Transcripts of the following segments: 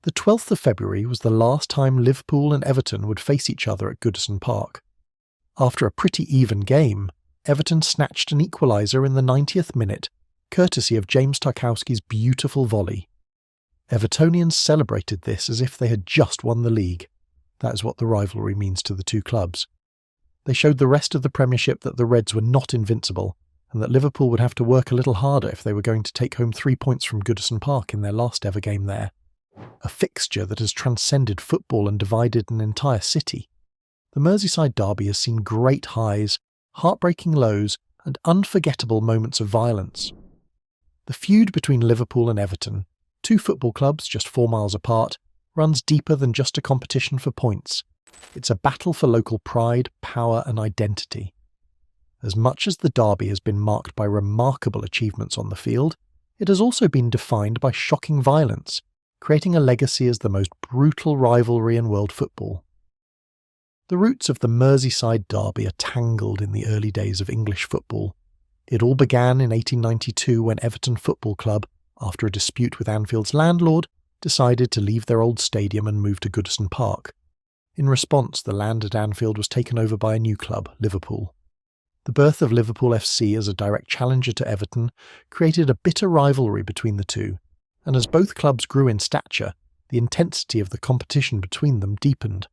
The 12th of February was the last time Liverpool and Everton would face each other at Goodison Park. After a pretty even game, Everton snatched an equaliser in the 90th minute, courtesy of James Tarkowski's beautiful volley. Evertonians celebrated this as if they had just won the league. That is what the rivalry means to the two clubs. They showed the rest of the Premiership that the Reds were not invincible, and that Liverpool would have to work a little harder if they were going to take home 3 points from Goodison Park in their last ever game there. A fixture that has transcended football and divided an entire city. The Merseyside derby has seen great highs, heartbreaking lows, and unforgettable moments of violence. The feud between Liverpool and Everton, two football clubs just 4 miles apart, runs deeper than just a competition for points. It's a battle for local pride, power, and identity. As much as the derby has been marked by remarkable achievements on the field, it has also been defined by shocking violence, creating a legacy as the most brutal rivalry in world football. The roots of the Merseyside derby are tangled in the early days of English football. It all began in 1892 when Everton Football Club, after a dispute with Anfield's landlord, decided to leave their old stadium and move to Goodison Park. In response, the land at Anfield was taken over by a new club, Liverpool. The birth of Liverpool FC as a direct challenger to Everton created a bitter rivalry between the two, and as both clubs grew in stature, the intensity of the competition between them deepened.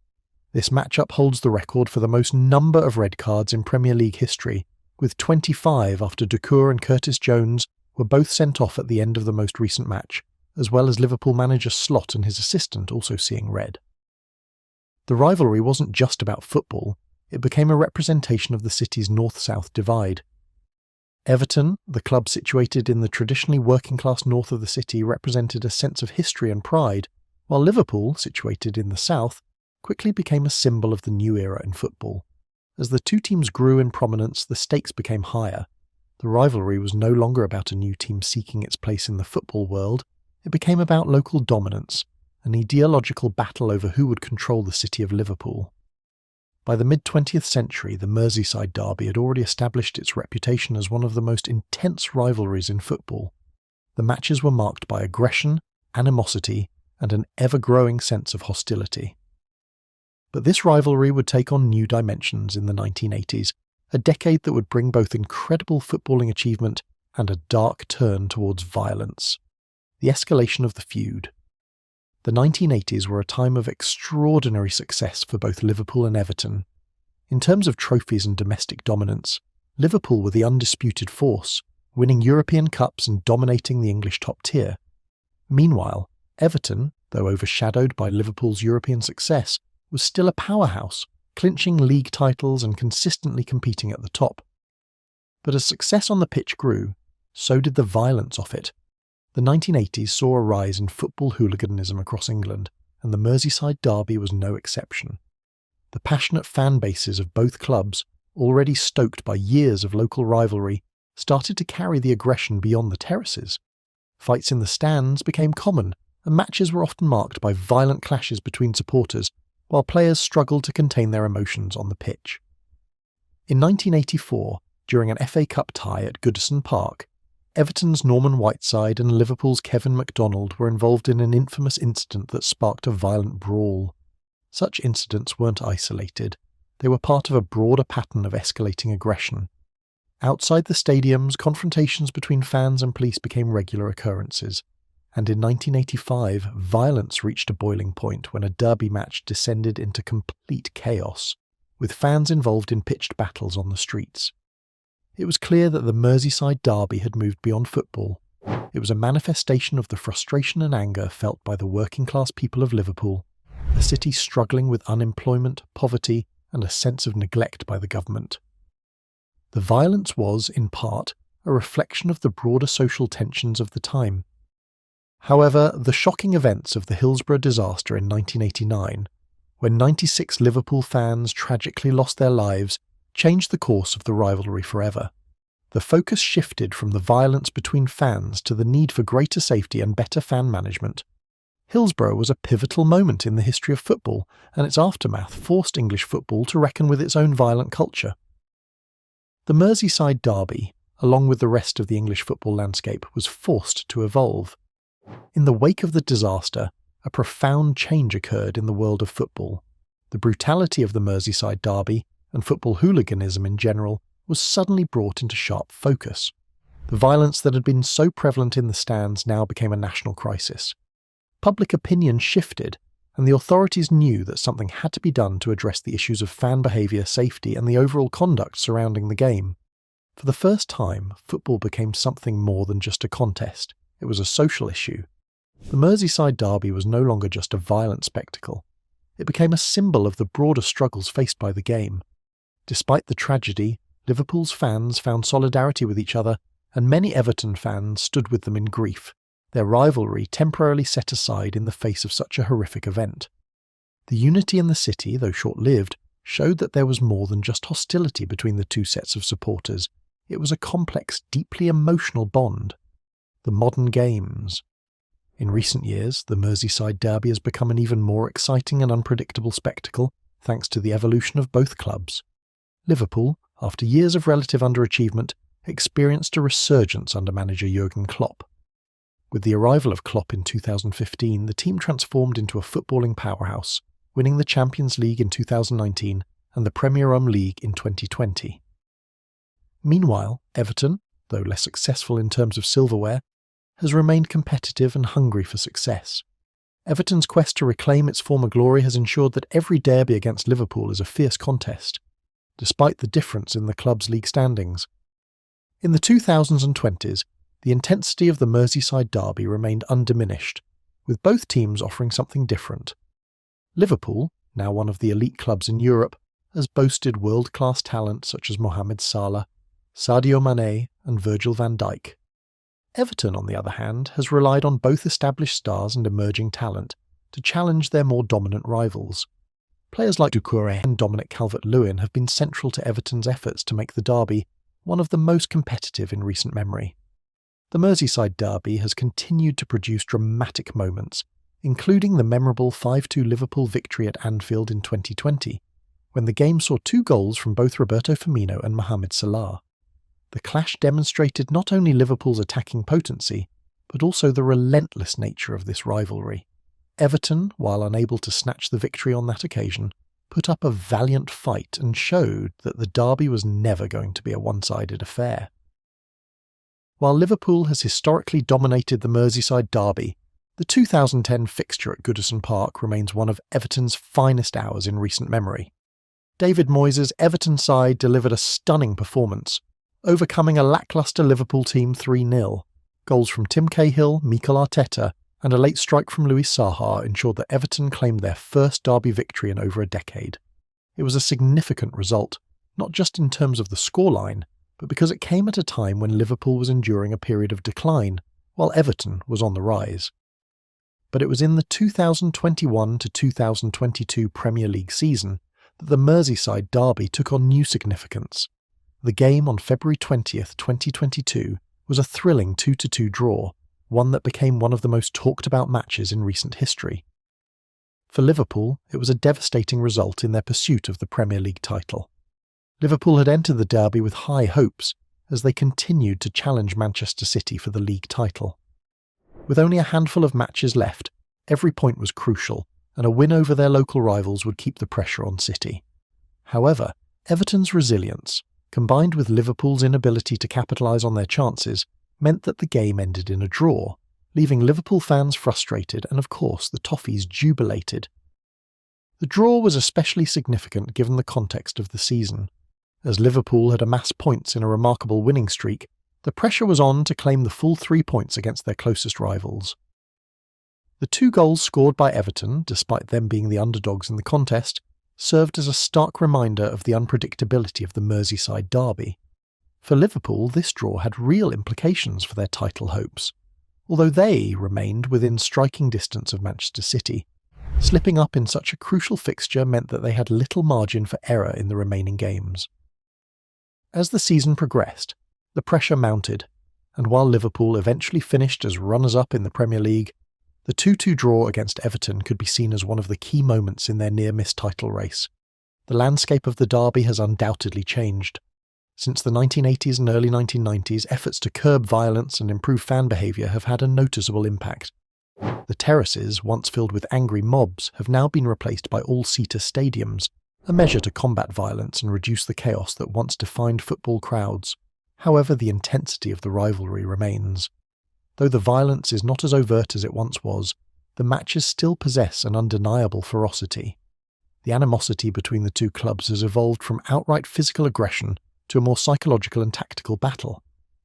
This matchup holds the record for the most number of red cards in Premier League history, with 25 after Doucouré and Curtis Jones were both sent off at the end of the most recent match, as well as Liverpool manager Slot and his assistant also seeing red. The rivalry wasn't just about football, it became a representation of the city's north-south divide. Everton, the club situated in the traditionally working-class north of the city, represented a sense of history and pride, while Liverpool, situated in the south, quickly became a symbol of the new era in football. As the two teams grew in prominence, the stakes became higher. The rivalry was no longer about a new team seeking its place in the football world, it became about local dominance, an ideological battle over who would control the city of Liverpool. By the mid-20th century, the Merseyside derby had already established its reputation as one of the most intense rivalries in football. The matches were marked by aggression, animosity, and an ever-growing sense of hostility. But this rivalry would take on new dimensions in the 1980s, a decade that would bring both incredible footballing achievement and a dark turn towards violence. The escalation of the feud. The 1980s were a time of extraordinary success for both Liverpool and Everton. In terms of trophies and domestic dominance, Liverpool were the undisputed force, winning European Cups and dominating the English top tier. Meanwhile, Everton, though overshadowed by Liverpool's European success, was still a powerhouse, clinching league titles and consistently competing at the top. But as success on the pitch grew, so did the violence of it. The 1980s saw a rise in football hooliganism across England, and the Merseyside derby was no exception. The passionate fan bases of both clubs, already stoked by years of local rivalry, started to carry the aggression beyond the terraces. Fights in the stands became common, and matches were often marked by violent clashes between supporters, while players struggled to contain their emotions on the pitch. In 1984, during an FA Cup tie at Goodison Park, Everton's Norman Whiteside and Liverpool's Kevin MacDonald were involved in an infamous incident that sparked a violent brawl. Such incidents weren't isolated. They were part of a broader pattern of escalating aggression. Outside the stadiums, confrontations between fans and police became regular occurrences, and in 1985, violence reached a boiling point when a derby match descended into complete chaos, with fans involved in pitched battles on the streets. It was clear that the Merseyside derby had moved beyond football. It was a manifestation of the frustration and anger felt by the working-class people of Liverpool, a city struggling with unemployment, poverty, and a sense of neglect by the government. The violence was, in part, a reflection of the broader social tensions of the time. However, the shocking events of the Hillsborough disaster in 1989, when 96 Liverpool fans tragically lost their lives, changed the course of the rivalry forever. The focus shifted from the violence between fans to the need for greater safety and better fan management. Hillsborough was a pivotal moment in the history of football, and its aftermath forced English football to reckon with its own violent culture. The Merseyside derby, along with the rest of the English football landscape, was forced to evolve. In the wake of the disaster, a profound change occurred in the world of football. The brutality of the Merseyside derby, and football hooliganism in general, was suddenly brought into sharp focus. The violence that had been so prevalent in the stands now became a national crisis. Public opinion shifted, and the authorities knew that something had to be done to address the issues of fan behaviour, safety, and the overall conduct surrounding the game. For the first time, football became something more than just a contest. It was a social issue. The Merseyside derby was no longer just a violent spectacle. It became a symbol of the broader struggles faced by the game. Despite the tragedy, Liverpool's fans found solidarity with each other, and many Everton fans stood with them in grief, their rivalry temporarily set aside in the face of such a horrific event. The unity in the city, though short-lived, showed that there was more than just hostility between the two sets of supporters. It was a complex, deeply emotional bond. The modern games. In recent years, the Merseyside derby has become an even more exciting and unpredictable spectacle, thanks to the evolution of both clubs. Liverpool, after years of relative underachievement, experienced a resurgence under manager Jurgen Klopp. With the arrival of Klopp in 2015, the team transformed into a footballing powerhouse, winning the Champions League in 2019 and the Premier League in 2020. Meanwhile, Everton, though less successful in terms of silverware, has remained competitive and hungry for success. Everton's quest to reclaim its former glory has ensured that every derby against Liverpool is a fierce contest, despite the difference in the club's league standings. In the 2000s and 20s, the intensity of the Merseyside derby remained undiminished, with both teams offering something different. Liverpool, now one of the elite clubs in Europe, has boasted world-class talent such as Mohamed Salah, Sadio Mane and Virgil van Dijk. Everton, on the other hand, has relied on both established stars and emerging talent to challenge their more dominant rivals. Players like Doucouré and Dominic Calvert-Lewin have been central to Everton's efforts to make the derby one of the most competitive in recent memory. The Merseyside derby has continued to produce dramatic moments, including the memorable 5-2 Liverpool victory at Anfield in 2020, when the game saw 2 goals from both Roberto Firmino and Mohamed Salah. The clash demonstrated not only Liverpool's attacking potency, but also the relentless nature of this rivalry. Everton, while unable to snatch the victory on that occasion, put up a valiant fight and showed that the derby was never going to be a one-sided affair. While Liverpool has historically dominated the Merseyside derby, the 2010 fixture at Goodison Park remains one of Everton's finest hours in recent memory. David Moyes' Everton side delivered a stunning performance, overcoming a lacklustre Liverpool team 3-0. Goals from Tim Cahill, Mikel Arteta, and a late strike from Louis Saha ensured that Everton claimed their first derby victory in over a decade. It was a significant result, not just in terms of the scoreline, but because it came at a time when Liverpool was enduring a period of decline, while Everton was on the rise. But it was in the 2021 to 2022 Premier League season that the Merseyside derby took on new significance. The game on February 20th, 2022 was a thrilling 2-2 draw, one that became one of the most talked about matches in recent history. For Liverpool, it was a devastating result in their pursuit of the Premier League title. Liverpool had entered the derby with high hopes as they continued to challenge Manchester City for the league title. With only a handful of matches left, every point was crucial, and a win over their local rivals would keep the pressure on City. However, Everton's resilience, combined with Liverpool's inability to capitalise on their chances, meant that the game ended in a draw, leaving Liverpool fans frustrated and, of course, the Toffees jubilated. The draw was especially significant given the context of the season. As Liverpool had amassed points in a remarkable winning streak, the pressure was on to claim the full 3 points against their closest rivals. The 2 goals scored by Everton, despite them being the underdogs in the contest, served as a stark reminder of the unpredictability of the Merseyside derby. For Liverpool, this draw had real implications for their title hopes. Although they remained within striking distance of Manchester City, slipping up in such a crucial fixture meant that they had little margin for error in the remaining games. As the season progressed, the pressure mounted, and while Liverpool eventually finished as runners-up in the Premier League, the 2-2 draw against Everton could be seen as one of the key moments in their near-miss title race. The landscape of the derby has undoubtedly changed. Since the 1980s and early 1990s, efforts to curb violence and improve fan behaviour have had a noticeable impact. The terraces, once filled with angry mobs, have now been replaced by all-seater stadiums, a measure to combat violence and reduce the chaos that once defined football crowds. However, the intensity of the rivalry remains. Though the violence is not as overt as it once was, the matches still possess an undeniable ferocity. The animosity between the two clubs has evolved from outright physical aggression to a more psychological and tactical battle.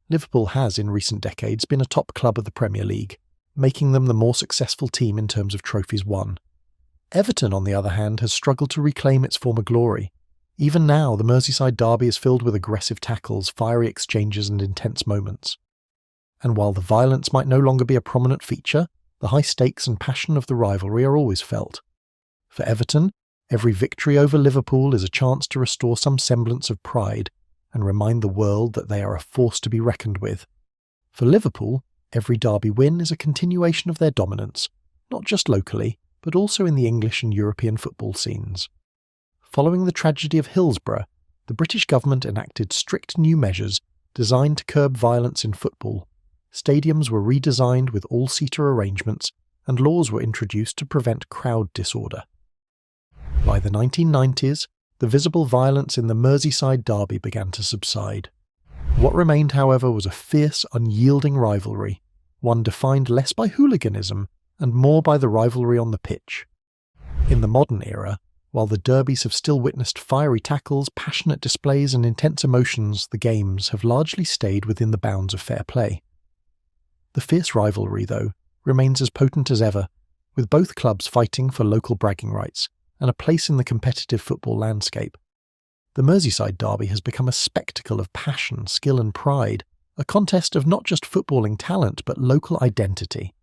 Liverpool has, in recent decades, been a top club of the Premier League, making them the more successful team in terms of trophies won. Everton, on the other hand, has struggled to reclaim its former glory. Even now, the Merseyside derby is filled with aggressive tackles, fiery exchanges and intense moments. And while the violence might no longer be a prominent feature, the high stakes and passion of the rivalry are always felt. For Everton, every victory over Liverpool is a chance to restore some semblance of pride and remind the world that they are a force to be reckoned with. For Liverpool, every derby win is a continuation of their dominance, not just locally, but also in the English and European football scenes. Following the tragedy of Hillsborough, the British government enacted strict new measures designed to curb violence in football. Stadiums were redesigned with all-seater arrangements, and laws were introduced to prevent crowd disorder. By the 1990s, the visible violence in the Merseyside derby began to subside. What remained, however, was a fierce, unyielding rivalry, one defined less by hooliganism and more by the rivalry on the pitch. In the modern era, while the derbies have still witnessed fiery tackles, passionate displays and intense emotions, the games have largely stayed within the bounds of fair play. The fierce rivalry, though, remains as potent as ever, with both clubs fighting for local bragging rights and a place in the competitive football landscape. The Merseyside derby has become a spectacle of passion, skill and pride, a contest of not just footballing talent but local identity.